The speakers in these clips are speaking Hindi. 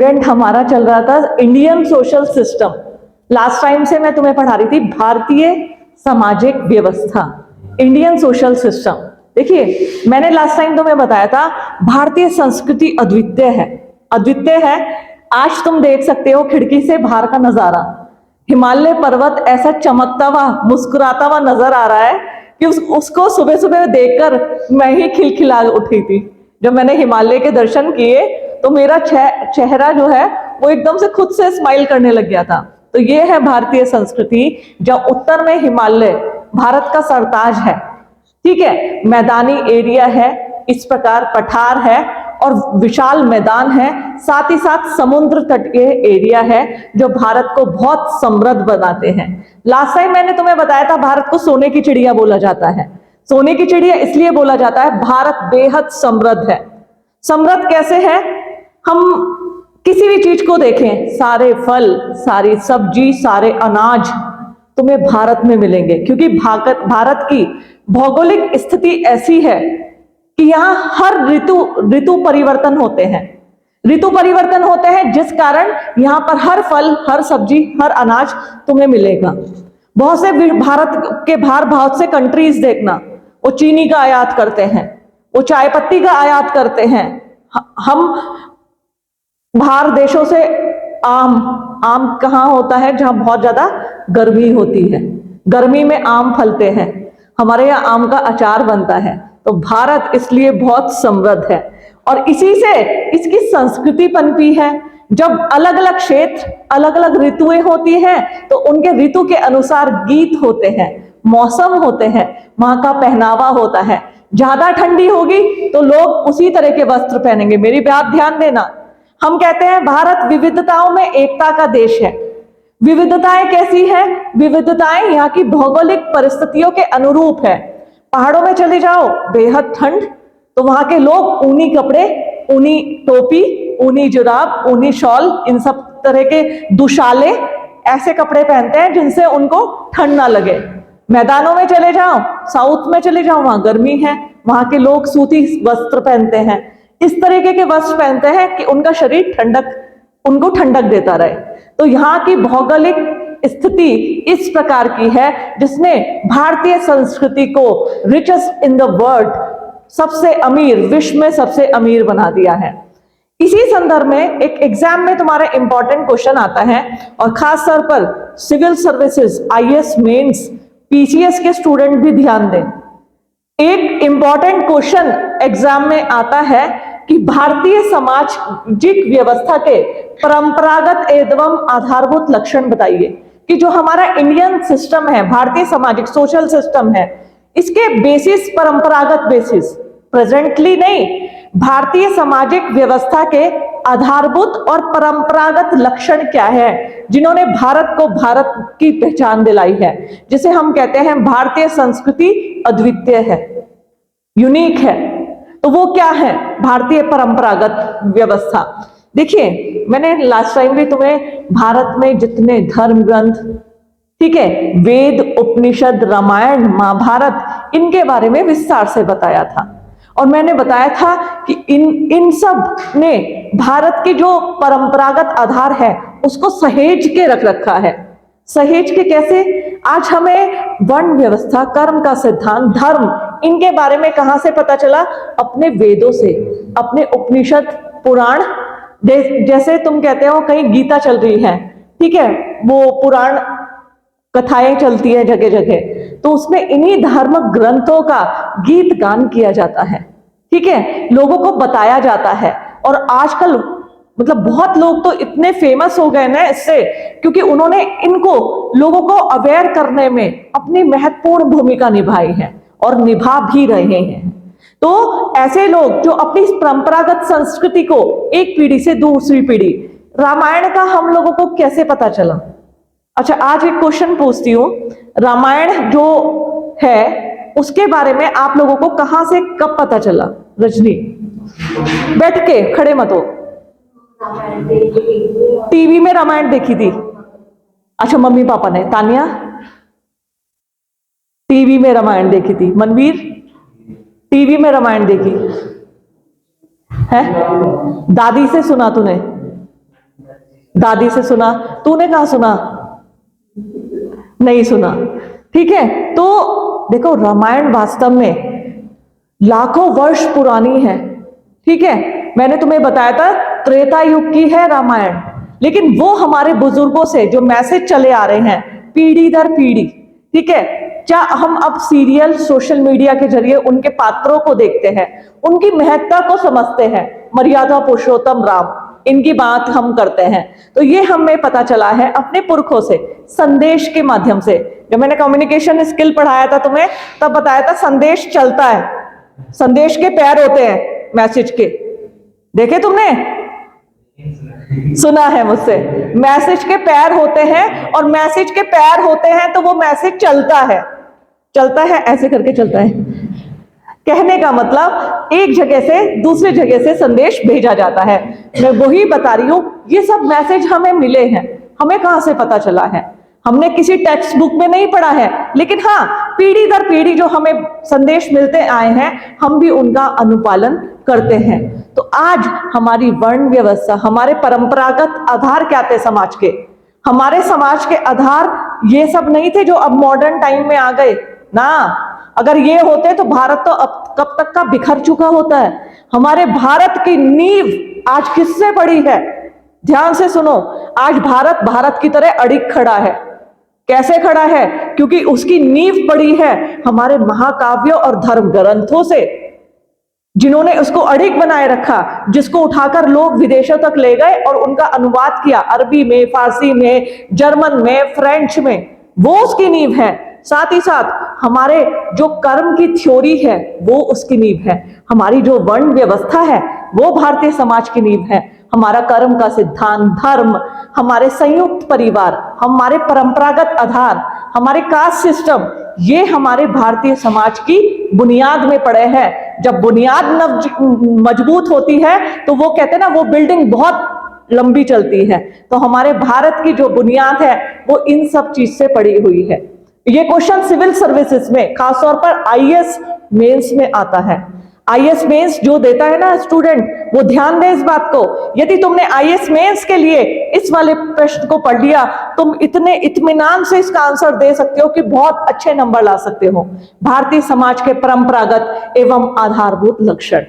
स्टूडेंट हमारा चल रहा था Indian social system. Last time से मैं तुम्हें पढ़ा रही थी भारतीय सामाजिक व्यवस्था, इंडियन सोशल सिस्टम। देखिए मैंने लास्ट टाइम तुम्हें बताया था भारतीय संस्कृति अद्वितीय है, अद्वितीय है। आज तुम देख सकते हो खिड़की से बाहर का नजारा, हिमालय पर्वत ऐसा चमकता हुआ मुस्कुराता हुआ नजर आ रहा है कि उसको सुबह सुबह देखकर मैं ही खिलखिला उठी थी। जब मैंने हिमालय के दर्शन किए तो मेरा चेहरा जो है वो एकदम से खुद से स्माइल करने लग गया था। तो ये है भारतीय संस्कृति। जब उत्तर में हिमालय भारत का सरताज है, ठीक है, मैदानी एरिया है, इस प्रकार पठार है और विशाल मैदान है, साथ ही साथ समुद्र तटीय एरिया है जो भारत को बहुत समृद्ध बनाते हैं। लास्ट टाइम मैंने तुम्हें बताया था भारत को सोने की चिड़िया बोला जाता है। सोने की चिड़िया इसलिए बोला जाता है भारत बेहद समृद्ध है। समृद्ध कैसे है? हम किसी भी चीज को देखें, सारे फल, सारी सब्जी, सारे अनाज तुम्हें भारत में मिलेंगे, क्योंकि भारत की भौगोलिक स्थिति ऐसी है कि यहाँ हर ऋतु परिवर्तन होते हैं, ऋतु परिवर्तन होते हैं, जिस कारण यहाँ पर हर फल, हर सब्जी, हर अनाज तुम्हें मिलेगा। बहुत से भारत के बाहर बहुत से कंट्रीज देखना, वो चीनी का आयात करते हैं, वो चाय पत्ती का आयात करते हैं। हम बाहर देशों से आम कहाँ होता है? जहां बहुत ज्यादा गर्मी होती है, गर्मी में आम फलते हैं, हमारे यहाँ आम का अचार बनता है। तो भारत इसलिए बहुत समृद्ध है और इसी से इसकी संस्कृति पनपी है। जब अलग अलग क्षेत्र, अलग अलग ऋतुएं होती हैं तो उनके ऋतु के अनुसार गीत होते हैं, मौसम होते हैं, वहां का पहनावा होता है। ज्यादा ठंडी होगी तो लोग उसी तरह के वस्त्र पहनेंगे। मेरी बात ध्यान देना, हम कहते हैं भारत विविधताओं में एकता का देश है। विविधताएं कैसी है? विविधताएं यहाँ की भौगोलिक परिस्थितियों के अनुरूप है। पहाड़ों में चले जाओ, बेहद ठंड, तो वहां के लोग ऊनी कपड़े, ऊनी टोपी, ऊनी जुराब, ऊनी शॉल, इन सब तरह के दुशाले, ऐसे कपड़े पहनते हैं जिनसे उनको ठंड ना लगे। मैदानों में चले जाओ, साउथ में चले जाओ, वहां गर्मी है, वहां के लोग सूती वस्त्र पहनते हैं, इस तरीके के वस्त्र पहनते हैं कि उनका शरीर उनको ठंडक देता रहे। तो यहाँ की भौगोलिक स्थिति इस प्रकार की है जिसने भारतीय संस्कृति को रिचेस्ट इन द वर्ल्ड, सबसे अमीर, विश्व में सबसे अमीर बना दिया है। इसी संदर्भ में एक एग्जाम में तुम्हारा इंपॉर्टेंट क्वेश्चन आता है और खास तौर पर civil services, IAS mains, PCS के स्टूडेंट भी ध्यान दें। एक इंपॉर्टेंट क्वेश्चन एग्जाम में आता है कि भारतीय सामाजिक व्यवस्था के परंपरागत एवं आधारभूत लक्षण बताइए कि जो हमारा इंडियन सिस्टम है, भारतीय सामाजिक सोशल सिस्टम है, इसके बेसिस परंपरागत बेसिस, प्रेजेंटली नहीं, भारतीय सामाजिक व्यवस्था के आधारभूत और परंपरागत लक्षण क्या है जिन्होंने भारत को भारत की पहचान दिलाई है, जिसे हम कहते हैं भारतीय संस्कृति अद्वितीय है, यूनिक है। तो वो क्या है भारतीय परंपरागत व्यवस्था? देखिए मैंने लास्ट टाइम भी तुम्हें भारत में जितने धर्म ग्रंथ, ठीक है, वेद, उपनिषद, रामायण, महाभारत, इनके बारे में विस्तार से बताया था और मैंने बताया था कि इन सब ने भारत के जो परंपरागत आधार है उसको सहेज के रख रखा है। सहेज के कैसे? आज हमें वर्ण व्यवस्था, कर्म का सिद्धांत, धर्म, इनके बारे में कहां से पता चला? अपने वेदों से, अपने उपनिषद, पुराण। जैसे तुम कहते हो कहीं गीता चल रही है, ठीक है, वो पुराण कथाएं चलती है जगह जगह, तो उसमें इन्हीं धर्म ग्रंथों का गीत गान किया जाता है, ठीक है, लोगों को बताया जाता है। और आजकल मतलब बहुत लोग तो इतने फेमस हो गए ना इससे, क्योंकि उन्होंने इनको लोगों को अवेयर करने में अपनी महत्वपूर्ण भूमिका निभाई है और निभा भी रहे हैं। तो ऐसे लोग जो अपनी परंपरागत संस्कृति को एक पीढ़ी से दूसरी पीढ़ी, रामायण का हम लोगों को कैसे पता चला? अच्छा, आज एक क्वेश्चन पूछती हूँ, रामायण जो है उसके बारे में आप लोगों को कहां से कब पता चला? रजनी, बैठ के, खड़े मत हो। टीवी में रामायण देखी थी? अच्छा, मम्मी पापा ने। तानिया, टीवी में रामायण देखी थी? मनवीर, टीवी में रामायण देखी है? दादी से सुना तूने? दादी से सुना, तूने कहां सुना? नहीं सुना। ठीक है, तो देखो रामायण वास्तव में लाखों वर्ष पुरानी है। ठीक है, मैंने तुम्हें बताया था त्रेता युग की है रामायण, लेकिन वो हमारे बुजुर्गों से जो मैसेज चले आ रहे हैं पीढ़ी दर पीढ़ी। ठीक है, क्या हम अब सीरियल सोशल मीडिया के जरिए उनके पात्रों को देखते हैं, उनकी महत्ता को समझते हैं, मर्यादा पुरुषोत्तम राम, इनकी बात हम करते हैं। तो ये हमें पता चला है अपने पुरखों से, संदेश के माध्यम से। जब मैंने कम्युनिकेशन स्किल पढ़ाया था तुम्हें, तब बताया था संदेश चलता है, संदेश के पैर होते हैं मैसेज के। देखे तुमने? सुना है मुझसे? मैसेज के पैर होते हैं, और मैसेज के पैर होते हैं तो वो मैसेज चलता है, चलता है, ऐसे करके चलता है। कहने का मतलब एक जगह से दूसरी जगह से संदेश भेजा जाता है। मैं वही बता रही हूं, ये सब मैसेज हमें मिले हैं। हमें कहां से पता चला है? हमने किसी टेक्स्ट बुक में नहीं पढ़ा है, लेकिन हाँ, पीढ़ी दर पीढ़ी जो हमें संदेश मिलते आए हैं, हम भी उनका अनुपालन करते हैं। तो आज हमारी वर्ण व्यवस्था, हमारे परंपरागत आधार क्या थे समाज के? हमारे समाज के आधार ये सब नहीं थे जो अब मॉडर्न टाइम में आ गए ना। अगर ये होते तो भारत तो अब कब तक का बिखर चुका होता है। हमारे भारत की नींव आज किससे पड़ी है? ध्यान से सुनो, आज भारत भारत की तरह अडिग खड़ा है। कैसे खड़ा है? क्योंकि उसकी नींव पड़ी है हमारे महाकाव्यों और धर्म ग्रंथों से, जिन्होंने उसको अडिग बनाए रखा, जिसको उठाकर लोग विदेशों तक ले गए और उनका अनुवाद किया, अरबी में, फारसी में, जर्मन में, फ्रेंच में, वो उसकी नींव है। साथ ही साथ हमारे जो कर्म की थ्योरी है वो उसकी नींव है। हमारी जो वर्ण व्यवस्था है वो भारतीय समाज की नींव है। हमारा कर्म का सिद्धांत, धर्म, हमारे संयुक्त परिवार, हमारे परंपरागत आधार, हमारे कास्ट सिस्टम, ये हमारे भारतीय समाज की बुनियाद में पड़े हैं। जब बुनियाद मजबूत होती है तो वो कहते हैं ना, वो बिल्डिंग बहुत लंबी चलती है। तो हमारे भारत की जो बुनियाद है वो इन सब चीज से पड़ी हुई है। ये क्वेश्चन सिविल सर्विसेज में, खासतौर पर आईएएस मेंस में आता है। आईएएस मेंस जो देता है ना स्टूडेंट, वो ध्यान दे इस बात को। यदि तुमने आईएएस मेंस के लिए इस वाले प्रश्न को पढ़ लिया, तुम इतने इत्मीनान से इसका आंसर दे सकते हो कि बहुत अच्छे नंबर ला सकते हो। भारतीय समाज के परंपरागत एवं आधारभूत लक्षण।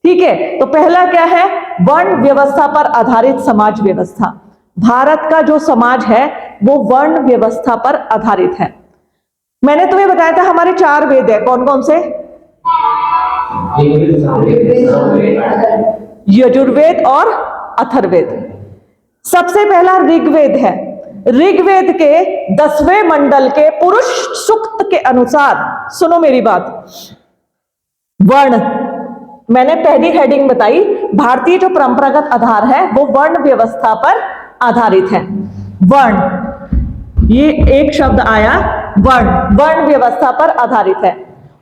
ठीक है, तो पहला क्या है? वर्ण व्यवस्था पर आधारित समाज व्यवस्था। भारत का जो समाज है वो वर्ण व्यवस्था पर आधारित है। मैंने तुम्हें बताया था हमारे 4 वेद है। कौन कौन से? यजुर्वेद और अथर्ववेद। सबसे पहला ऋग्वेद है। ऋग्वेद के 10वें मंडल के पुरुष सूक्त के अनुसार, सुनो मेरी बात, वर्ण, मैंने पहली हेडिंग बताई, भारतीय जो परंपरागत आधार है वो वर्ण व्यवस्था पर आधारित है। वर्ण, ये एक शब्द आया वर्ण, वर्ण व्यवस्था पर आधारित है।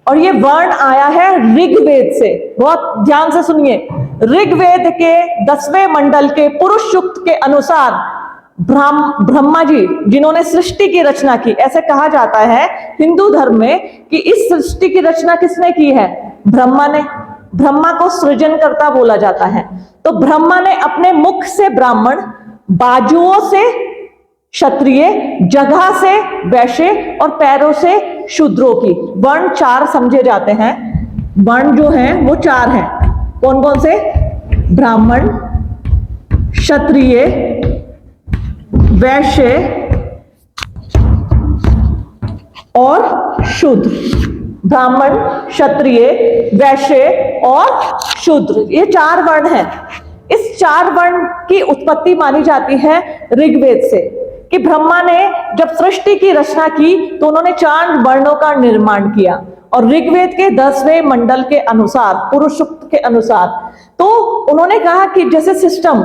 और ये वर्ण आया है ऋग्वेद से। बहुत ध्यान से सुनिए, ऋग्वेद के 10वें मंडल के पुरुष सूक्त के अनुसार ब्रह्मा जी, जिन्होंने सृष्टि की रचना की, ऐसे कहा जाता है हिंदू धर्म में कि इस सृष्टि की रचना किसने की है? ब्रह्मा ने। ब्रह्मा को सृजनकर्ता बोला जाता है। तो ब्रह्मा ने अपने मुख से ब्राह्मण, बाजुओं से क्षत्रिय, जगह से वैश्य और पैरों से शूद्रों की वर्ण 4 समझे जाते हैं। वर्ण जो है वो 4 हैं। कौन कौन से? ब्राह्मण, क्षत्रिय, वैश्य और शूद्र। ब्राह्मण, क्षत्रिय, वैश्य और शूद्र, ये 4 वर्ण हैं। इस 4 वर्ण की उत्पत्ति मानी जाती है ऋग्वेद से, कि ब्रह्मा ने जब सृष्टि की रचना की तो उन्होंने 4 वर्णों का निर्माण किया। और ऋग्वेद के 10वें मंडल के अनुसार, पुरुष सूक्त के अनुसार, तो उन्होंने कहा कि जैसे सिस्टम,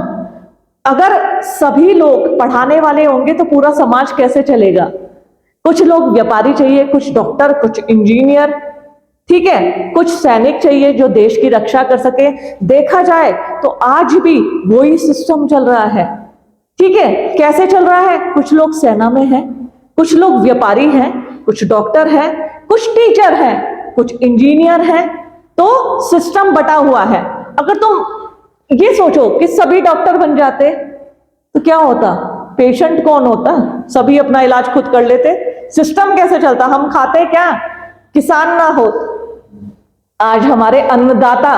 अगर सभी लोग पढ़ाने वाले होंगे तो पूरा समाज कैसे चलेगा? कुछ लोग व्यापारी चाहिए, कुछ डॉक्टर, कुछ इंजीनियर, ठीक है, कुछ सैनिक चाहिए जो देश की रक्षा कर सके। देखा जाए तो आज भी वही सिस्टम चल रहा है। ठीक है, कैसे चल रहा है? कुछ लोग सेना में हैं, कुछ लोग व्यापारी हैं, कुछ डॉक्टर हैं, कुछ टीचर हैं, कुछ इंजीनियर हैं। तो सिस्टम बटा हुआ है। अगर तुम ये सोचो कि सभी डॉक्टर बन जाते तो क्या होता? पेशेंट कौन होता? सभी अपना इलाज खुद कर लेते। सिस्टम कैसे चलता? हम खाते क्या? किसान ना हो, आज हमारे अन्नदाता,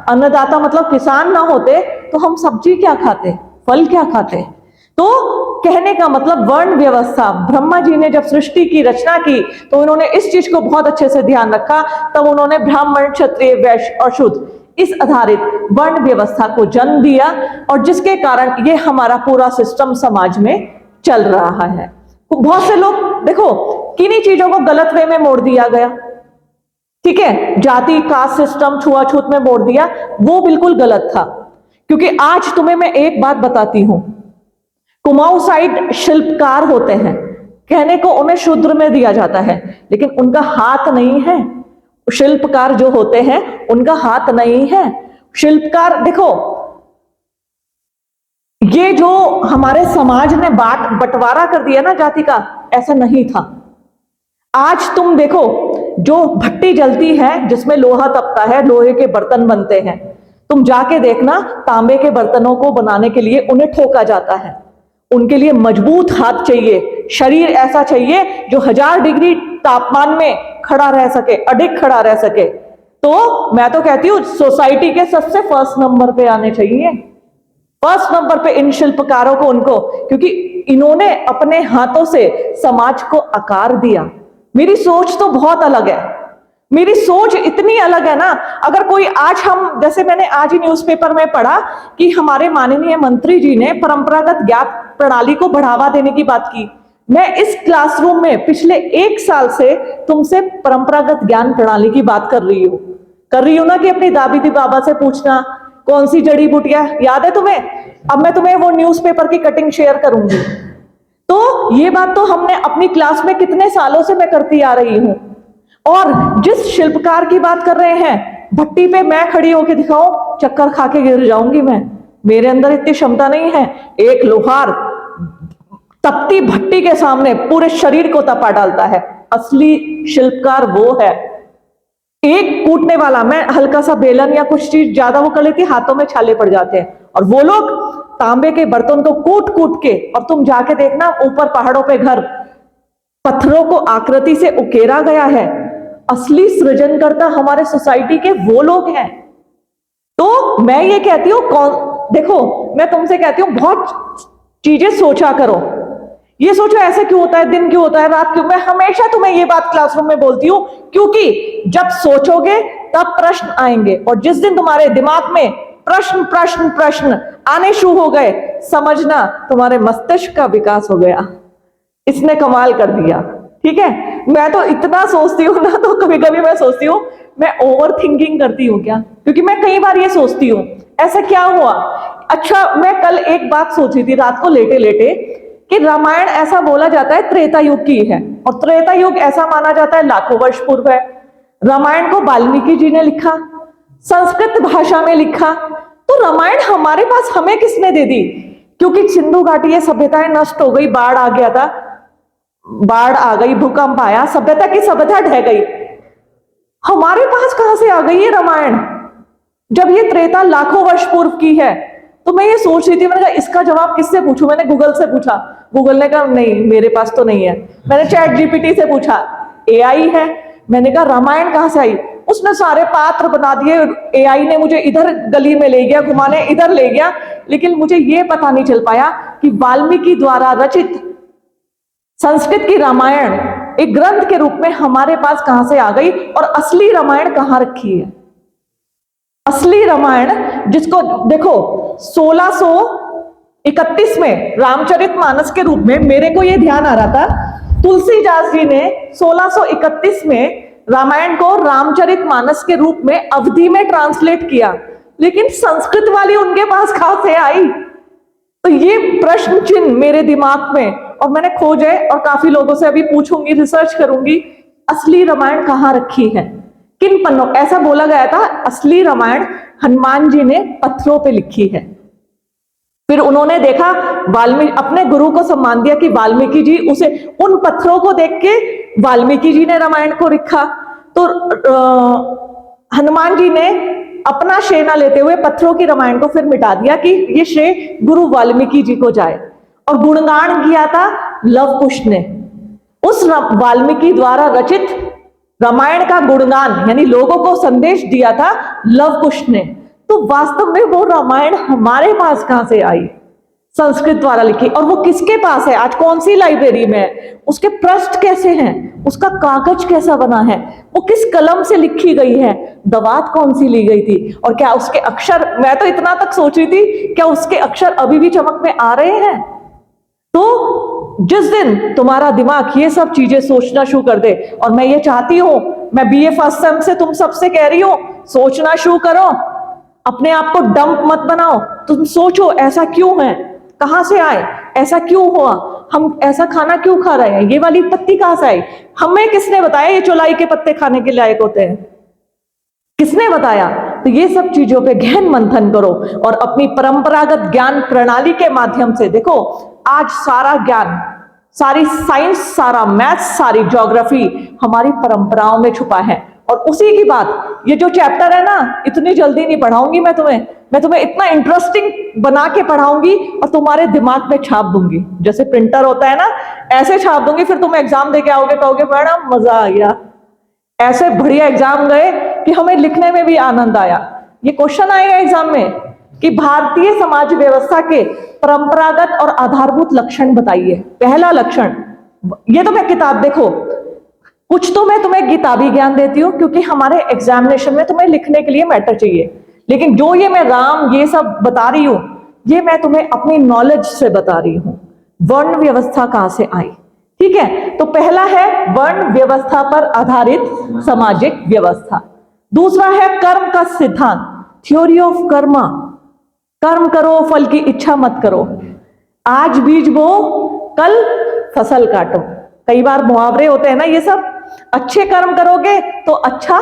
अन्नदाता मतलब किसान ना होते तो हम सब्जी क्या खाते, फल क्या खाते? तो कहने का मतलब वर्ण व्यवस्था, ब्रह्मा जी ने जब सृष्टि की रचना की तो उन्होंने इस चीज को बहुत अच्छे से ध्यान रखा। तब उन्होंने ब्राह्मण, क्षत्रिय, वैश्य और शूद्र इस आधारित वर्ण व्यवस्था को जन्म दिया, और जिसके कारण ये हमारा पूरा सिस्टम समाज में चल रहा है। तो बहुत से लोग देखो किन्हीं चीजों को गलत वे में मोड़ दिया गया, ठीक है, जाति, कास्ट सिस्टम, छुआछूत में मोड़ दिया, वो बिल्कुल गलत था। क्योंकि आज तुम्हें मैं एक बात बताती हूं, कुमाऊं साइड शिल्पकार होते हैं, कहने को उन्हें शूद्र में दिया जाता है, लेकिन उनका हाथ नहीं है। शिल्पकार जो होते हैं उनका हाथ नहीं है। शिल्पकार देखो, ये जो हमारे समाज ने बंटवारा कर दिया ना जाति का, ऐसा नहीं था। आज तुम देखो जो भट्टी जलती है जिसमें लोहा तपता है, लोहे के बर्तन बनते हैं, तुम जाके देखना तांबे के बर्तनों को बनाने के लिए उन्हें ठोका जाता है। उनके लिए मजबूत हाथ चाहिए, शरीर ऐसा चाहिए जो 1000 डिग्री तापमान में खड़ा रह सके, अडिग खड़ा रह सके। तो मैं तो कहती हूं सोसाइटी के सबसे फर्स्ट नंबर पे आने चाहिए, फर्स्ट नंबर पे इन शिल्पकारों को, उनको, क्योंकि इन्होंने अपने हाथों से समाज को आकार दिया। मेरी सोच तो बहुत अलग है, मेरी सोच इतनी अलग है ना। अगर कोई आज हम, जैसे मैंने आज ही न्यूज़पेपर में पढ़ा कि हमारे माननीय मंत्री जी ने परंपरागत ज्ञान प्रणाली को बढ़ावा देने की बात की। मैं इस क्लासरूम में पिछले 1 साल से तुमसे परंपरागत ज्ञान प्रणाली की बात कर रही हूं ना, कि अपनी दादी बाबा से पूछना कौन सी जड़ी बूटियां याद है तुम्हें। अब मैं तुम्हें वो न्यूज़पेपर की कटिंग शेयर करूंगी। तो ये बात तो हमने अपनी क्लास में कितने सालों से मैं करती आ रही हूं। और जिस शिल्पकार की बात कर रहे हैं, भट्टी पे मैं खड़ी होकर दिखाऊं, चक्कर खा के गिर जाऊंगी मैं, मेरे अंदर इतनी क्षमता नहीं है। एक लोहार तपती भट्टी के सामने पूरे शरीर को तपा डालता है। असली शिल्पकार वो है। एक कूटने वाला, मैं हल्का सा बेलन या कुछ चीज ज्यादा वो कर लेती, हाथों में छाले पड़ जाते हैं, और वो लोग तांबे के बर्तन को कूट कूट के, और तुम जाके देखना ऊपर पहाड़ों पे घर, पत्थरों को आकृति से उकेरा गया है। असली सृजनकर्ता हमारे सोसाइटी के वो लोग हैं। तो मैं ये कहती हूं, देखो मैं तुमसे कहती हूं बहुत चीजें सोचा करो। ये सोचो ऐसे क्यों होता है, दिन क्यों होता है, रात क्यों। मैं हमेशा तुम्हें ये बात क्लासरूम में बोलती हूं, क्योंकि जब सोचोगे तब प्रश्न आएंगे, और जिस दिन तुम्हारे दिमाग में प्रश्न प्रश्न प्रश्न आने शुरू हो गए, समझना तुम्हारे मस्तिष्क का विकास हो गया, इसने कमाल कर दिया। ठीक है, मैं तो इतना सोचती हूँ ना, तो कभी कभी मैं सोचती हूँ मैं ओवर थिंकिंग करती हूँ क्या, क्योंकि मैं कई बार ये सोचती हूँ ऐसा क्या हुआ। अच्छा, मैं कल एक बात सोच रही थी रात को लेटे लेटे, कि रामायण ऐसा बोला जाता है त्रेता युग की है, और त्रेता युग ऐसा माना जाता है लाखों वर्ष पूर्व है। रामायण को वाल्मीकि जी ने लिखा, संस्कृत भाषा में लिखा, तो रामायण हमारे पास हमें किसने दे दी? क्योंकि सिंधु घाटी ये सभ्यताएं नष्ट हो गई, बाढ़ आ गया था, बाढ़ आ गई, भूकंप आया, सभ्यता की सभ्यता ढह गई। हमारे पास कहां से आ गई ये रामायण, जब ये त्रेता लाखों वर्ष पूर्व की है? तो मैं ये सोच रही थी, मैंने कहा इसका जवाब किससे पूछूं। मैंने गूगल से पूछा, गूगल ने कहा नहीं मेरे पास तो नहीं है। मैंने चैट जीपीटी से पूछा, एआई है। मैंने कहा रामायण कहां से आई? उसने सारे पात्र बना दिए, एआई ने मुझे इधर गली में ले गया घुमाने, इधर ले गया, लेकिन मुझे ये पता नहीं चल पाया कि वाल्मीकि द्वारा रचित संस्कृत की रामायण एक ग्रंथ के रूप में हमारे पास कहां से आ गई, और असली रामायण कहां रखी है। असली रामायण जिसको देखो 1631 में रामचरितमानस के रूप में, मेरे को यह ध्यान आ रहा था, तुलसीदास जी ने 1631 में रामायण को रामचरितमानस के रूप में अवधी में ट्रांसलेट किया, लेकिन संस्कृत वाली उनके पास कहां से आई? तो ये प्रश्न चिन्ह मेरे दिमाग में, और मैंने खोजे और काफी लोगों से अभी पूछूंगी, रिसर्च करूंगी, असली रामायण कहां रखी है, किन पन्नों। ऐसा बोला गया था असली रामायण हनुमान जी ने पत्थरों पे लिखी है। फिर उन्होंने देखा, वाल्मीकि अपने गुरु को सम्मान दिया कि वाल्मीकि जी, उसे उन पत्थरों को देख के वाल्मीकि जी ने रामायण को लिखा। तो हनुमान जी ने अपना श्रेय न लेते हुए पत्थरों की रामायण को फिर मिटा दिया कि ये श्रेय गुरु वाल्मीकि जी को जाए, और गुणगान किया था लव कुश ने। उस वाल्मीकि द्वारा रचित रामायण का गुणगान यानी लोगों को संदेश दिया था लव कुश ने। तो वास्तव में वो रामायण हमारे पास कहां से आई? संस्कृत द्वारा लिखी। और वो किसके पास है आज? कौन सी लाइब्रेरी में? उसके पृष्ठ कैसे हैं? उसका कागज कैसा बना है? वो किस कलम से लिखी गई है? दवात कौन सी ली गई थी? और क्या उसके अक्षर, मैं तो इतना तक सोच रही थी, क्या उसके अक्षर अभी भी चमक में आ रहे हैं? तो जिस दिन तुम्हारा दिमाग ये सब चीजें सोचना शुरू कर दे, और मैं ये चाहती हूं, मैं बीए फर्स्ट सेम से तुम सबसे कह रही हूं, सोचना शुरू करो, अपने आप को डंप मत बनाओ। तुम सोचो ऐसा क्यों है, कहां से आए, ऐसा क्यों हुआ, हम ऐसा खाना क्यों खा रहे हैं, ये वाली पत्ती कहां से आई, हमें किसने बताया ये चौलाई के पत्ते खाने के लायक होते हैं, किसने बताया? तो ये सब चीजों पे गहन मंथन करो और अपनी परंपरागत ज्ञान प्रणाली के माध्यम से देखो, आज सारा ज्ञान, सारी साइंस, सारा मैथ्स, सारी ज्योग्राफी हमारी परंपराओं में छुपा है। और उसी की बात, ये जो चैप्टर है ना, इतनी जल्दी नहीं पढ़ाऊंगी मैं तुम्हें इतना इंटरेस्टिंग बना के पढ़ाऊंगी और तुम्हारे दिमाग में छाप दूंगी, जैसे प्रिंटर होता है ना, ऐसे छाप दूंगी। फिर तुम एग्जाम देके आओगे, कहोगे मैडम मजा आ गया, ऐसे बढ़िया एग्जाम गए कि हमें लिखने में भी आनंद आया। ये क्वेश्चन आएगा एग्जाम में कि भारतीय समाज व्यवस्था के परंपरागत और आधारभूत लक्षण बताइए। पहला लक्षण, ये तो मैं किताब, देखो कुछ तो मैं तुम्हें किताबी ज्ञान देती हूँ क्योंकि हमारे एग्जामिनेशन में तुम्हें लिखने के लिए मैटर चाहिए, लेकिन जो ये मैं राम ये सब बता रही हूं, ये मैं तुम्हें अपनी नॉलेज से बता रही हूं। वर्ण व्यवस्था कहां से आई? ठीक है, तो पहला है वर्ण व्यवस्था पर आधारित सामाजिक व्यवस्था। दूसरा है कर्म का सिद्धांत, थ्योरी ऑफ कर्मा। कर्म करो, फल की इच्छा मत करो। आज बीज बो, कल फसल काटो। कई बार मुहावरे होते हैं ना ये सब, अच्छे कर्म करोगे तो अच्छा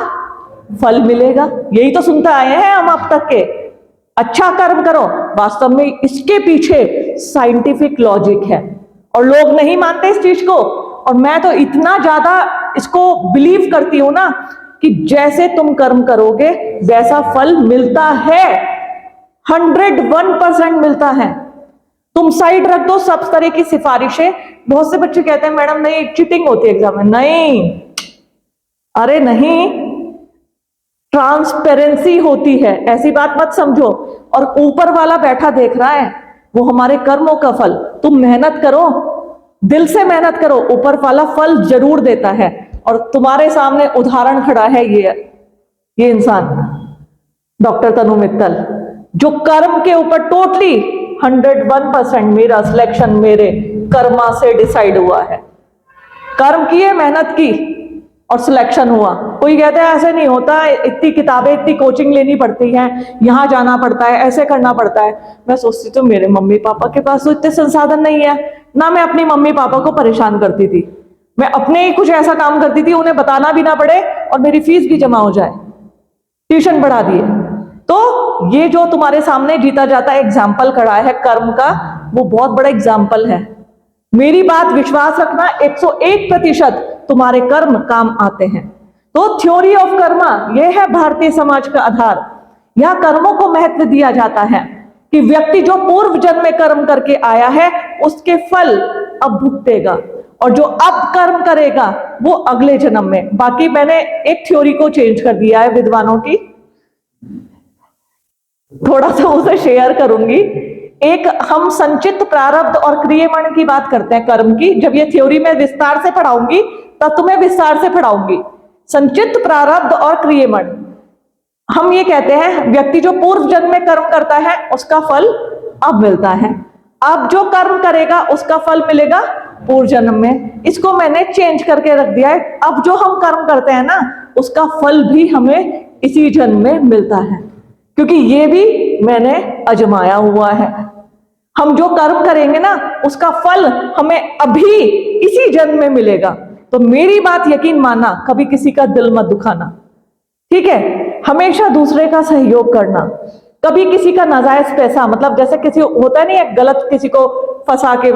फल मिलेगा, यही तो सुनते आए हैं हम अब तक के। अच्छा कर्म करो, वास्तव में इसके पीछे साइंटिफिक लॉजिक है और लोग नहीं मानते इस चीज को। और मैं तो इतना ज्यादा इसको बिलीव करती हूं ना कि जैसे तुम कर्म करोगे वैसा फल मिलता है, 101% मिलता है। तुम साइड रख दो सब तरह की सिफारिशें। बहुत से बच्चे कहते हैं मैडम नहीं चीटिंग होती है एग्जाम में। नहीं, अरे नहीं, ट्रांसपेरेंसी होती है, ऐसी बात मत समझो। और ऊपर वाला बैठा देख रहा है, वो हमारे कर्मों का फल। तुम मेहनत करो, दिल से मेहनत करो, ऊपर वाला फल जरूर देता है। और तुम्हारे सामने उदाहरण खड़ा है ये इंसान, डॉक्टर तनु मित्तल, जो कर्म के ऊपर टोटली 101% मेरा सिलेक्शन मेरे कर्मा से डिसाइड हुआ है। कर्म किए, मेहनत की और सिलेक्शन हुआ। कोई कहता है ऐसे नहीं होता, इतनी किताबें, इतनी कोचिंग लेनी पड़ती है, यहां जाना पड़ता है, ऐसे करना पड़ता है। मैं सोचती तो मेरे मम्मी पापा के पास तो इतने संसाधन नहीं है ना, मैं अपनी मम्मी पापा को परेशान करती थी। मैं अपने ही कुछ ऐसा काम करती थी, उन्हें बताना भी ना पड़े और मेरी फीस भी जमा हो जाए, ट्यूशन बढ़ा दिए। तो ये जो तुम्हारे सामने जीता जाता है एग्जाम्पल खड़ा है कर्म का, वो बहुत बड़ा एग्जाम्पल है। मेरी बात विश्वास रखना, 101% तुम्हारे कर्म काम आते हैं। तो थ्योरी ऑफ कर्मा, यह है भारतीय समाज का आधार। यहां कर्मों को महत्व दिया जाता है कि व्यक्ति जो पूर्व जन्म में कर्म करके आया है उसके फल अब भुगतेगा, और जो अब कर्म करेगा वो अगले जन्म में। बाकी मैंने एक थ्योरी को चेंज कर दिया है विद्वानों की, थोड़ा सा उसे शेयर करूंगी। एक हम संचित प्रारब्ध और क्रियमण की बात करते हैं कर्म की। जब ये थ्योरी मैं विस्तार से पढ़ाऊंगी तब तुम्हें विस्तार से पढ़ाऊंगी। संचित प्रारब्ध और क्रियमण, हम ये कहते हैं व्यक्ति जो पूर्व जन्म में कर्म करता है उसका फल अब मिलता है, अब जो कर्म करेगा उसका फल मिलेगा पूर्व जन्म में। इसको मैंने चेंज करके रख दिया है, अब जो हम कर्म करते हैं ना उसका फल भी हमें इसी जन्म में मिलता है, क्योंकि ये भी मैंने अजमाया हुआ है। हम जो कर्म करेंगे ना उसका फल हमें अभी इसी जन्म में मिलेगा। तो मेरी बात यकीन मानना, कभी किसी का दिल मत दुखाना, ठीक है? हमेशा दूसरे का सहयोग करना, कभी किसी का नाजायज पैसा, मतलब जैसे किसी होता है नहीं गलत, किसी को फंसा के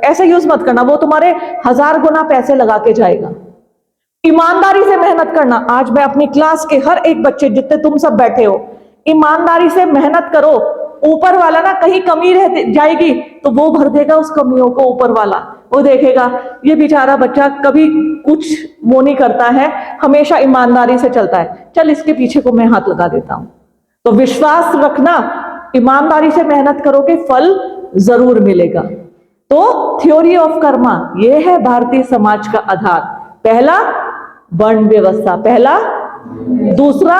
ऐसे यूज मत करना, वो तुम्हारे 1000 गुना पैसे लगा के जाएगा। ईमानदारी से मेहनत करना। आज मैं अपनी क्लास के हर एक बच्चे, जितने तुम सब बैठे हो, ईमानदारी से मेहनत करो, ऊपर वाला ना कहीं कमी रह जाएगी तो वो भर देगा उस कमियों को, ऊपर वाला वो देखेगा ये बेचारा बच्चा कभी कुछ वो नहीं करता है, हमेशा ईमानदारी से चलता है, चल इसके पीछे को मैं हाथ लगा देता हूं। तो विश्वास रखना, ईमानदारी से मेहनत करोगे फल जरूर मिलेगा। तो थ्योरी ऑफ कर्मा ये है भारतीय समाज का आधार। पहला वर्ण व्यवस्था, पहला, दूसरा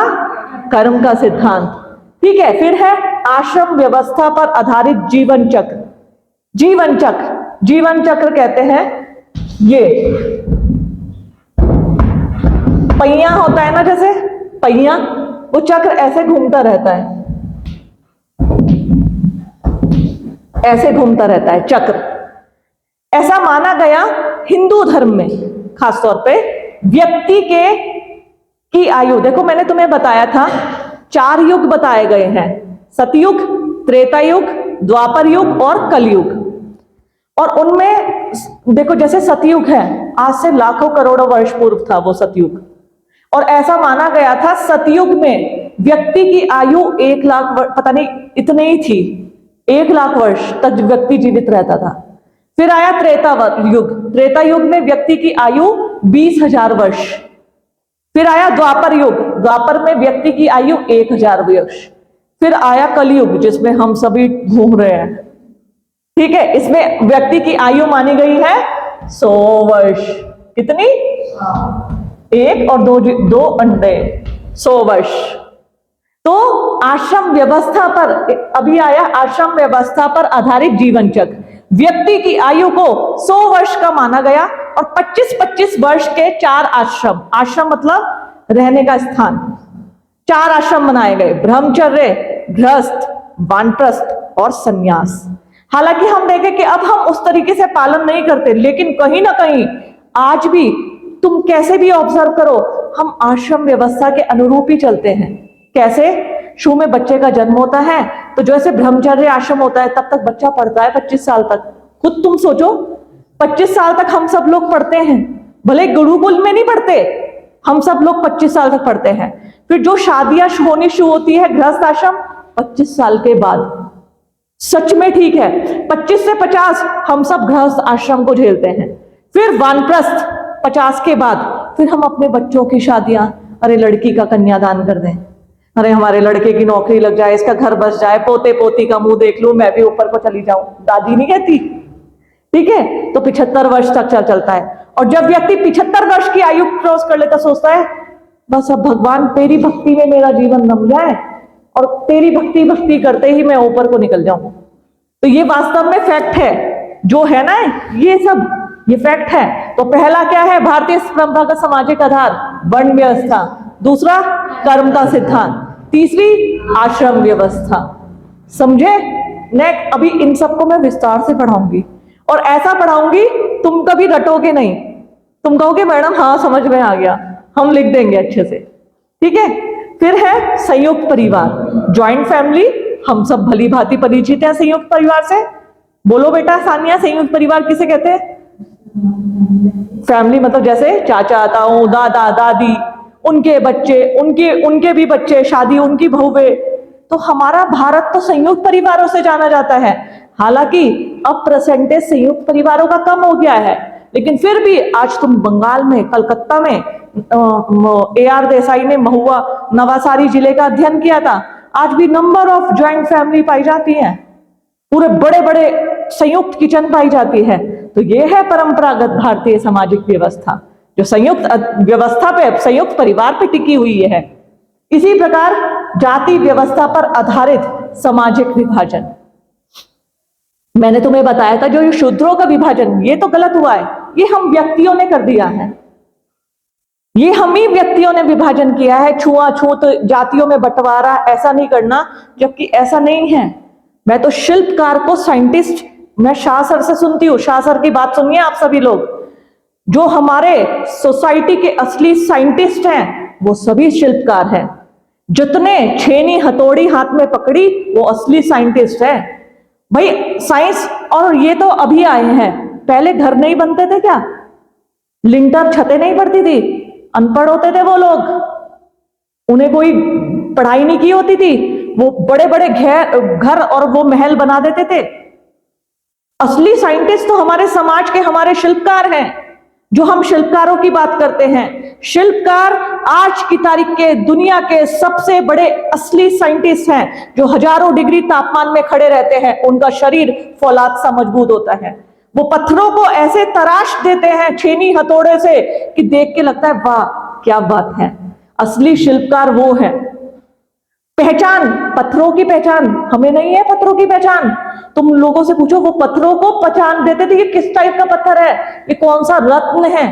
कर्म का सिद्धांत, ठीक है। फिर है आश्रम व्यवस्था पर आधारित जीवन चक्र। जीवन चक्र, जीवन चक्र कहते हैं ये पहिया होता है ना, जैसे पहिया, वो चक्र ऐसे घूमता रहता है, ऐसे घूमता रहता है चक्र। ऐसा माना गया हिंदू धर्म में, खासतौर पे व्यक्ति की आयु, देखो मैंने तुम्हें बताया था 4 युग बताए गए हैं, सतयुग, त्रेता युग, द्वापर युग और कलयुग। और उनमें देखो जैसे सतयुग है, आज से लाखों करोड़ों वर्ष पूर्व था वो सतयुग, और ऐसा माना गया था सतयुग में व्यक्ति की आयु 1 लाख पता नहीं इतने ही थी, 1 लाख वर्ष तक व्यक्ति जीवित रहता था। फिर आया त्रेता युग, त्रेता युग में व्यक्ति की आयु 20,000 वर्ष। फिर आया द्वापर युग, द्वापर में व्यक्ति की आयु 1,000 वर्ष। फिर आया कलयुग जिसमें हम सभी घूम रहे हैं, ठीक है, इसमें व्यक्ति की आयु मानी गई है 100 वर्ष। कितनी? 1 और 2 अंडे, 100 वर्ष। तो आश्रम व्यवस्था पर, अभी आया आश्रम व्यवस्था पर आधारित जीवन चक्र, व्यक्ति की आयु को 100 वर्ष का माना गया और 25-25 वर्ष के 4 आश्रम, आश्रम मतलब रहने का स्थान, 4 आश्रम बनाए गए, ब्रह्मचर्य, गृहस्थ, वानप्रस्थ और संन्यास। हालांकि हम देखें कि अब हम उस तरीके से पालन नहीं करते, लेकिन कहीं ना कहीं आज भी तुम कैसे भी ऑब्जर्व करो, हम आश्रम व्यवस्था के अनुरूप ही चलते हैं। कैसे? शुरू में बच्चे का जन्म होता है तो जैसे ब्रह्मचर्य आश्रम होता है तब तक बच्चा पढ़ता है 25 साल तक। खुद तुम सोचो 25 साल तक हम सब लोग पढ़ते हैं, भले गुरुकुल में नहीं पढ़ते, हम सब लोग 25 साल तक पढ़ते हैं। फिर जो शादियां होनी शुरू होती है गृहस्थ आश्रम 25 साल के बाद, सच में ठीक है, 25 से 50 हम सब गृहस्थ आश्रम को झेलते हैं। फिर वानप्रस्थ 50 के बाद, फिर हम अपने बच्चों की शादियां, अरे लड़की का कन्यादान कर दें, अरे हमारे लड़के की नौकरी लग जाए, इसका घर बस जाए, पोते पोती का मुंह देख लूं, मैं भी ऊपर को चली जाऊं, दादी नहीं कहती, ठीक है। तो 75 वर्ष तक चलता है। और जब व्यक्ति 75 वर्ष की आयु क्रॉस कर लेता, सोचता है बस अब भगवान तेरी भक्ति में मेरा जीवन रम जाए और तेरी भक्ति करते ही मैं ऊपर को निकल जाऊं। तो ये वास्तव में फैक्ट है, जो है ना ये सब, ये फैक्ट है। तो पहला क्या है? भारतीय परंपरा का सामाजिक आधार वर्ण व्यवस्था, दूसरा कर्म का सिद्धांत, तीसरी आश्रम व्यवस्था। समझे? नेक्स्ट अभी इन सबको मैं विस्तार से पढ़ाऊंगी और ऐसा पढ़ाऊंगी तुम कभी रटोगे नहीं, तुम कहोगे मैडम हाँ समझ में आ गया, हम लिख देंगे अच्छे से, ठीक है। फिर है संयुक्त परिवार, ज्वाइंट फैमिली, हम सब भली भांति परिचित हैं संयुक्त परिवार से। बोलो बेटा सानिया, संयुक्त परिवार किसे कहते हैं? फैमिली मतलब जैसे चाचा ताऊ, दादा दादी, उनके बच्चे, उनके भी बच्चे, शादी उनकी बहुएं। तो हमारा भारत तो संयुक्त परिवारों से जाना जाता है। हालांकि अब परसेंटेज संयुक्त परिवारों का कम हो गया है, लेकिन फिर भी आज तुम बंगाल में, कलकत्ता में, AR देसाई ने महुआ नवासारी जिले का अध्ययन किया था, आज भी नंबर ऑफ ज्वाइंट फैमिली पाई जाती है, पूरे बड़े बड़े संयुक्त किचन पाई जाती है। तो ये है परंपरागत भारतीय सामाजिक व्यवस्था, जो संयुक्त व्यवस्था पे, संयुक्त परिवार पे टिकी हुई है। इसी प्रकार जाति व्यवस्था पर आधारित सामाजिक विभाजन, मैंने तुम्हें बताया था जो ये शूद्रों का विभाजन, ये तो गलत हुआ है, ये हम व्यक्तियों ने कर दिया है, ये हम ही व्यक्तियों ने विभाजन किया है। छुआछूत जातियों में बंटवारा ऐसा नहीं करना, जबकि ऐसा नहीं है। मैं तो शिल्पकार को साइंटिस्ट, मैं शाह सर से सुनती हूँ, शाह सर की बात सुनिए आप सभी लोग, जो हमारे सोसाइटी के असली साइंटिस्ट हैं वो सभी शिल्पकार हैं। जितने छेनी हथौड़ी हाथ में पकड़ी वो असली साइंटिस्ट है भाई। साइंस, और ये तो अभी आए हैं, पहले घर नहीं बनते थे क्या? लिंटर छतें नहीं पड़ती थी, अनपढ़ होते थे वो लोग, उन्हें कोई पढ़ाई नहीं की होती थी, वो बड़े बड़े घर और वो महल बना देते थे। असली साइंटिस्ट तो हमारे समाज के, हमारे शिल्पकार हैं। जो हम शिल्पकारों की बात करते हैं, शिल्पकार आज की तारीख के दुनिया के सबसे बड़े असली साइंटिस्ट हैं, जो हजारों डिग्री तापमान में खड़े रहते हैं। उनका शरीर फौलाद सा मजबूत होता है। वो पत्थरों को ऐसे तराश देते हैं छेनी हथौड़े से कि देख के लगता है वाह क्या बात है। असली शिल्पकार वो है। पहचान, पत्थरों की पहचान हमें नहीं है। पत्थरों की पहचान तुम लोगों से पूछो, वो पत्थरों को पहचान देते थे, ये किस टाइप का पत्थर है, ये कौन सा रत्न है।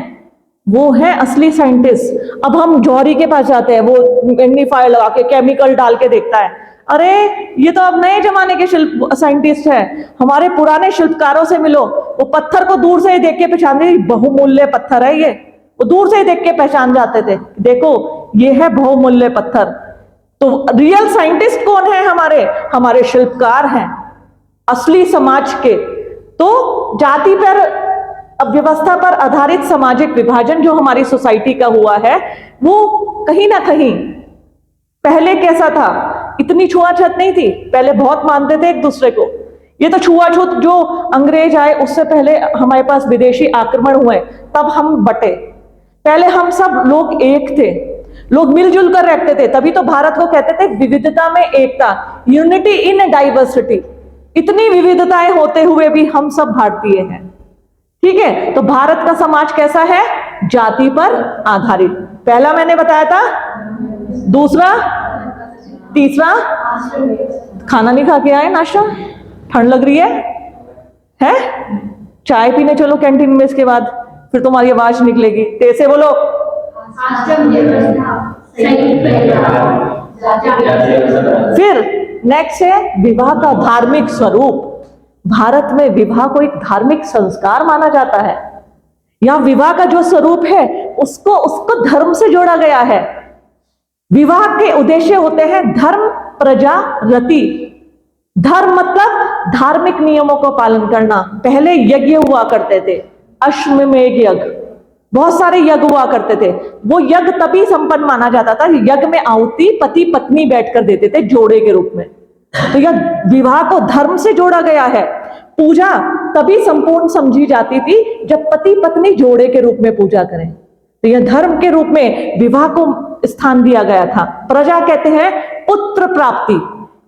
वो है असली साइंटिस्ट। अब हम जौहरी के पास जाते हैं, वो मैग्नीफायर लगा के केमिकल डाल के देखता है। अरे ये तो अब नए जमाने के शिल्प साइंटिस्ट है। हमारे पुराने शिल्पकारों से मिलो, वो पत्थर को दूर से ही देख के पहचान दे, बहुमूल्य पत्थर है ये। वो दूर से ही देख के पहचान जाते थे, देखो ये है बहुमूल्य पत्थर। तो रियल साइंटिस्ट कौन है? हमारे शिल्पकार हैं, असली समाज के। तो जाति पर, व्यवस्था पर आधारित सामाजिक विभाजन जो हमारी सोसाइटी का हुआ है, वो कहीं ना कहीं पहले कैसा था, इतनी छुआछूत नहीं थी। पहले बहुत मानते थे एक दूसरे को। ये तो छुआछूत जो अंग्रेज आए उससे पहले हमारे पास विदेशी आक्रमण हुए, तब हम बटे। पहले हम सब लोग एक थे, लोग मिलजुल कर रहते थे। तभी तो भारत को कहते थे विविधता में एकता, यूनिटी इन डाइवर्सिटी। इतनी विविधताएं होते हुए भी हम सब भारतीय हैं। ठीक है, तो भारत का समाज कैसा है? जाति पर आधारित। पहला मैंने बताया था। दूसरा, तीसरा, खाना नहीं खा के आए, नाश्ता, ठंड लग रही है? चाय पीने चलो कैंटीन में, इसके बाद फिर तुम्हारी आवाज निकलेगी, तेज से बोलो। फिर नेक्स्ट है विवाह का धार्मिक स्वरूप। भारत में विवाह को एक धार्मिक संस्कार माना जाता है। या विवाह का जो स्वरूप है उसको धर्म से जोड़ा गया है। विवाह के उद्देश्य होते हैं धर्म, प्रजा, रति। धर्म मतलब धार्मिक नियमों को पालन करना। पहले यज्ञ हुआ करते थे, अश्वमेध यज्ञ, बहुत सारे यज्ञ हुआ करते थे। वो यज्ञ तभी संपन्न माना जाता था, यज्ञ में आहुति पति पत्नी बैठकर देते थे जोड़े के रूप में। तो यह विवाह को धर्म से जोड़ा गया है। पूजा तभी संपूर्ण समझी जाती थी जब पति पत्नी जोड़े के रूप में पूजा करें। तो यह धर्म के रूप में विवाह को स्थान दिया गया था। प्रजा कहते हैं पुत्र प्राप्ति,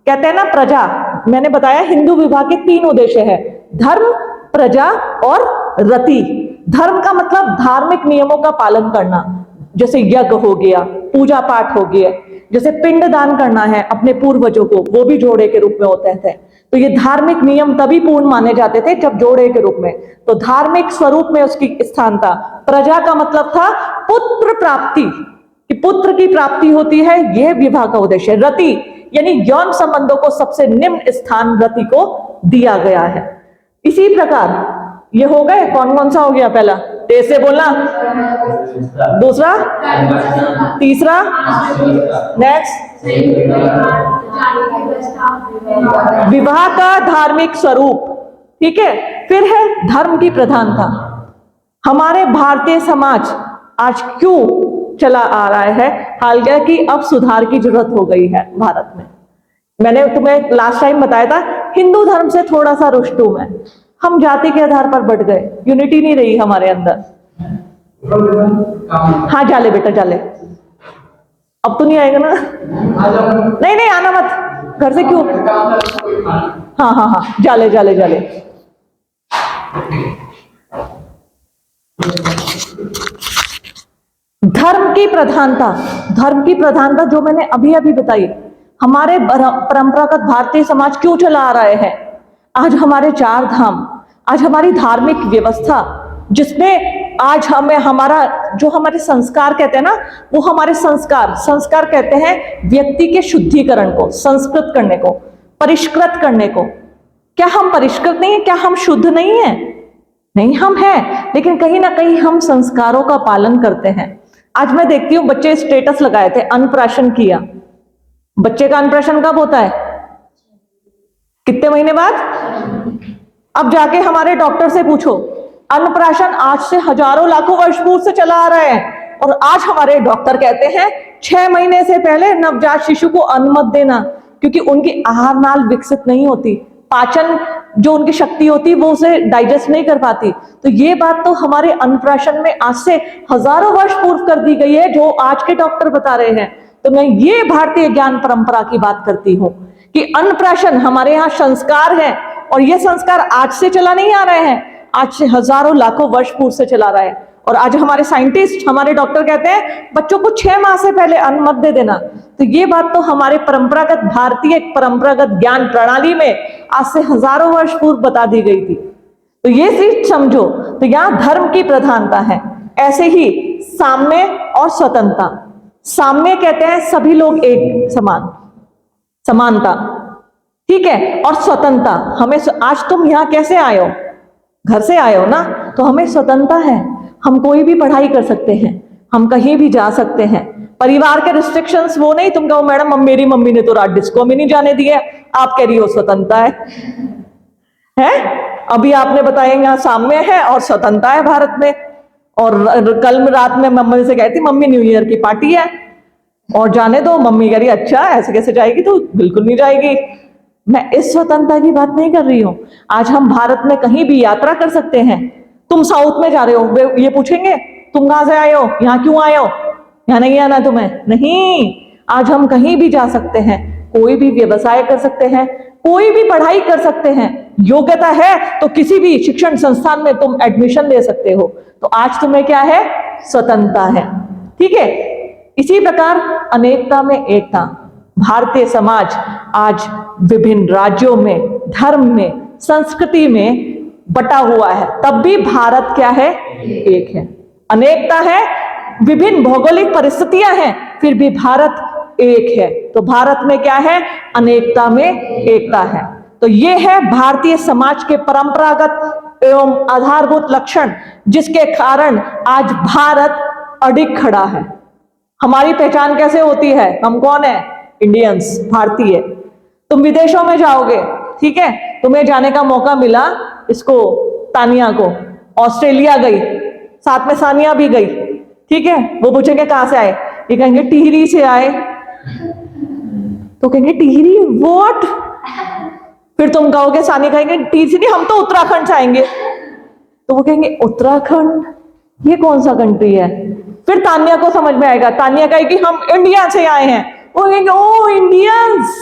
कहते हैं ना प्रजा। मैंने बताया हिंदू विवाह के 3 उद्देश्य है, धर्म, प्रजा और रति। धर्म का मतलब धार्मिक नियमों का पालन करना, जैसे यज्ञ हो गया, पूजा पाठ हो गया, जैसे पिंड दान करना है अपने पूर्वजों को, वो भी जोड़े के रूप में होते थे। तो ये धार्मिक नियम तभी पूर्ण माने जाते थे जब जोड़े के रूप में। तो धार्मिक स्वरूप में उसकी स्थान था। प्रजा का मतलब था पुत्र प्राप्ति, कि पुत्र की प्राप्ति होती है, यह विवाह का उद्देश्य। रति यानी यौन संबंधों को सबसे निम्न स्थान रति को दिया गया है। इसी प्रकार ये हो गए, कौन कौन सा हो गया? पहला तेज से बोलना, दूसरा, तीसरा, नेक्स्ट विवाह का धार्मिक स्वरूप। ठीक है, फिर है धर्म की प्रधानता। हमारे भारतीय समाज आज क्यों चला आ रहा है, हालांकि अब सुधार की जरूरत हो गई है भारत में। मैंने तुम्हें लास्ट टाइम बताया था, हिंदू धर्म से थोड़ा सा रुष्ट हूं मैं। हम जाति के आधार पर बढ़ गए, यूनिटी नहीं रही हमारे अंदर। हाँ जाले बेटा जाले, अब तो नहीं आएगा ना? नहीं नहीं आना मत, घर से क्यों? हाँ हाँ हाँ जाले जाले जाले। धर्म की प्रधानता, धर्म की प्रधानता जो मैंने अभी अभी बताई, हमारे परंपरागत भारतीय समाज क्यों चला आ रहे हैं। आज हमारे 4 धाम, आज हमारी धार्मिक व्यवस्था, जिसमें आज हमें हमारा जो हमारे संस्कार कहते हैं ना, वो हमारे संस्कार कहते हैं व्यक्ति के शुद्धिकरण को, संस्कृत करने को, परिष्कृत करने को। क्या हम परिष्कृत नहीं है? क्या हम शुद्ध नहीं है? नहीं, हम हैं, लेकिन कहीं ना कहीं हम संस्कारों का पालन करते हैं। आज मैं देखती हूँ बच्चे स्टेटस लगाए थे, अन्नप्राशन किया। बच्चे का अन्नप्राशन कब होता है? कितने महीने बाद? अब जाके हमारे डॉक्टर से पूछो, अन्नप्राशन आज से हजारों लाखों वर्ष पूर्व से चला आ रहा है और आज हमारे डॉक्टर कहते हैं 6 महीने से पहले नवजात शिशु को अन्न मत देना, क्योंकि उनकी आहार नाल विकसित नहीं होती, पाचन जो उनकी शक्ति होती वो उसे डाइजेस्ट नहीं कर पाती। तो ये बात तो हमारे अन्नप्राशन में आज से हजारों वर्ष पूर्व कर दी गई है, जो आज के डॉक्टर बता रहे हैं। तो मैं ये भारतीय ज्ञान परंपरा की बात करती हूं कि अन्नप्राशन हमारे यहाँ संस्कार है, और ये संस्कार आज से चला नहीं आ रहे हैं, आज से हजारों लाखों वर्ष पूर्व से चला रहा है। और आज हमारे साइंटिस्ट, हमारे डॉक्टर कहते हैं बच्चों को 6 माह से पहले अन्न मत दे देना। तो ये बात तो हमारे परंपरागत भारतीय परंपरागत ज्ञान प्रणाली में आज से हजारों वर्ष पूर्व बता दी गई थी। तो ये चीज समझो। तो यहां धर्म की प्रधानता है। ऐसे ही साम्य और स्वतंत्रता। साम्य कहते हैं सभी लोग एक समान, समानता, ठीक है। और स्वतंत्रता, हमें आज तुम यहां कैसे आए हो, घर से आए हो ना, तो हमें स्वतंत्रता है। हम कोई भी पढ़ाई कर सकते हैं, हम कहीं भी जा सकते हैं। परिवार के रिस्ट्रिक्शंस वो नहीं, तुम कहो मैडम मेरी मम्मी ने तो रात डिस्को में नहीं जाने दिया, आप कह रही हो स्वतंत्रता है? अभी आपने बताया यहाँ साम्य है और स्वतंत्रता है भारत में। और कल रात में मम्मी से कहती मम्मी न्यू ईयर की पार्टी है और जाने दो, मम्मी कह रही अच्छा ऐसे कैसे जाएगी, तो बिल्कुल नहीं जाएगी। मैं इस स्वतंत्रता की बात नहीं कर रही हूं। आज हम भारत में कहीं भी यात्रा कर सकते हैं। तुम साउथ में जा रहे हो, वे ये पूछेंगे तुम कहां से आए हो, यहाँ क्यों आए हो, यहाँ नहीं आना तुम्हें, नहीं। आज हम कहीं भी जा सकते हैं, कोई भी व्यवसाय कर सकते हैं, कोई भी पढ़ाई कर सकते हैं। योग्यता है तो किसी भी शिक्षण संस्थान में तुम एडमिशन ले सकते हो। तो आज तुम्हें क्या है, स्वतंत्रता है, ठीक है। इसी प्रकार अनेकता में एकता। भारतीय समाज आज विभिन्न राज्यों में, धर्म में, संस्कृति में बटा हुआ है, तब भी भारत क्या है, एक है। अनेकता है, विभिन्न भौगोलिक परिस्थितियां हैं, फिर भी भारत एक है। तो भारत में क्या है, अनेकता में एकता है। तो ये है भारतीय समाज के परंपरागत एवं आधारभूत लक्षण, जिसके कारण आज भारत अडिग खड़ा है। हमारी पहचान कैसे होती है, हम कौन है, इंडियंस, भारतीय। तुम विदेशों में जाओगे, ठीक है, तुम्हें जाने का मौका मिला, इसको तानिया को ऑस्ट्रेलिया गई, साथ में सानिया भी गई, ठीक है। वो पूछेंगे कहां से आए, ये कहेंगे टिहरी से आए, तो कहेंगे टिहरी व्हाट, फिर तुम कहोगे, सानिया कहेंगे टिहरी से नहीं, हम तो उत्तराखंड से आएंगे, तो वो कहेंगे उत्तराखंड ये कौन सा कंट्री है। फिर तानिया को समझ में आएगा, तानिया कहेगी हम इंडिया से आए हैं, वो कहेंगे ओ इंडियंस,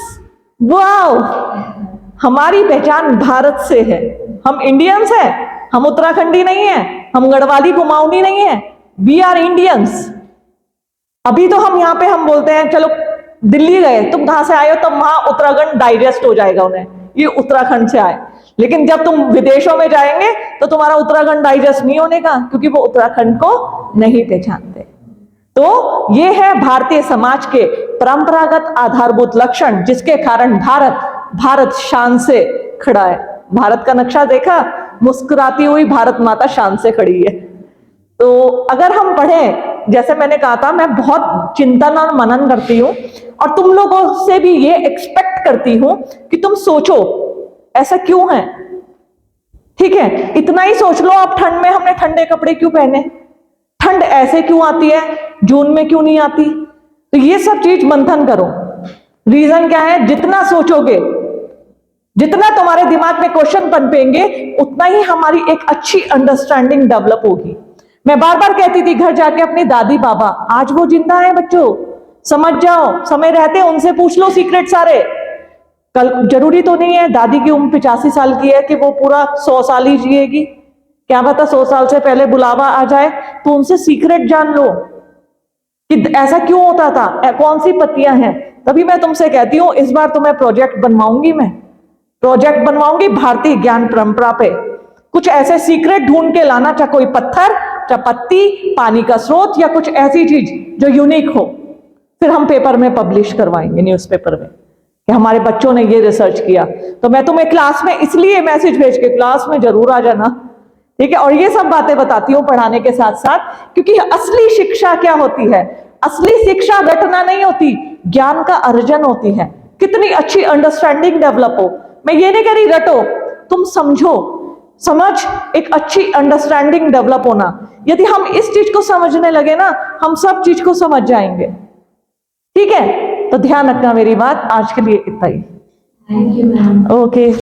वाओ, हमारी पहचान भारत से है, हम इंडियंस हैं, हम उत्तराखंडी नहीं है, हम गढ़वाली कुमाऊनी नहीं है, वी आर इंडियंस। अभी तो हम यहाँ पे हम बोलते हैं चलो दिल्ली गए, तुम कहां से आए हो, तब वहां उत्तराखंड डाइजेस्ट हो जाएगा उन्हें, ये उत्तराखंड से आए। लेकिन जब तुम विदेशों में जाएंगे तो तुम्हारा उत्तराखंड डाइजेस्ट नहीं होने का, क्योंकि वो उत्तराखंड को नहीं पहचानते। तो ये है भारतीय समाज के परंपरागत आधारभूत लक्षण, जिसके कारण भारत शान से खड़ा है। भारत का नक्शा देखा, मुस्कुराती हुई भारत माता शान से खड़ी है। तो अगर हम पढ़ें, जैसे मैंने कहा था, मैं बहुत चिंतन और मनन करती हूं, और तुम लोगों से भी ये एक्सपेक्ट करती हूं कि तुम सोचो ऐसा क्यों है, ठीक है। इतना ही सोच लो, अब ठंड में हमने ठंडे कपड़े क्यों पहने, ठंड ऐसे क्यों आती है, जून में क्यों नहीं आती। तो ये सब चीज मंथन करो, रीजन क्या है। जितना सोचोगे, जितना तुम्हारे दिमाग में क्वेश्चन पनपेंगे, उतना ही हमारी एक अच्छी अंडरस्टैंडिंग डेवलप होगी। मैं बार बार कहती थी घर जाके अपनी दादी बाबा, आज वो जिंदा है बच्चों, समझ जाओ, समय रहते उनसे पूछ लो सीक्रेट सारे। कल जरूरी तो नहीं है दादी की उम्र 85 साल की है कि वो पूरा 100 साल ही जिएगी, क्या पता 100 साल से पहले बुलावा आ जाए, तो उनसे सीक्रेट जान लो कि ऐसा क्यों होता था, कौन सी पत्तियां हैं। तभी मैं तुमसे कहती हूं इस बार तुम्हें प्रोजेक्ट बनवाऊंगी, मैं प्रोजेक्ट बनवाऊंगी भारतीय ज्ञान परंपरा पे। कुछ ऐसे सीक्रेट ढूंढ के लाना, चाहे कोई पत्थर, चाहे पत्ती, पानी का स्रोत, या कुछ ऐसी चीज जो यूनिक हो। फिर हम पेपर में पब्लिश करवाएंगे, न्यूज़पेपर में, कि हमारे बच्चों ने ये रिसर्च किया। तो मैं तुम्हें क्लास में इसलिए मैसेज भेज के क्लास में जरूर आ जाना, ठीक है। और ये सब बातें बताती हूँ पढ़ाने के साथ साथ, क्योंकि असली शिक्षा क्या होती है, असली शिक्षा रटना नहीं होती, ज्ञान का अर्जन होती है। कितनी अच्छी अंडरस्टैंडिंग डेवलप हो, मैं ये नहीं कह रही रटो, तुम समझो समझ, एक अच्छी अंडरस्टैंडिंग डेवलप होना। यदि हम इस चीज को समझने लगे ना, हम सब चीज को समझ जाएंगे। ठीक है, तो ध्यान रखना मेरी बात। आज के लिए इतना ही। Thank you ma'am. ओके।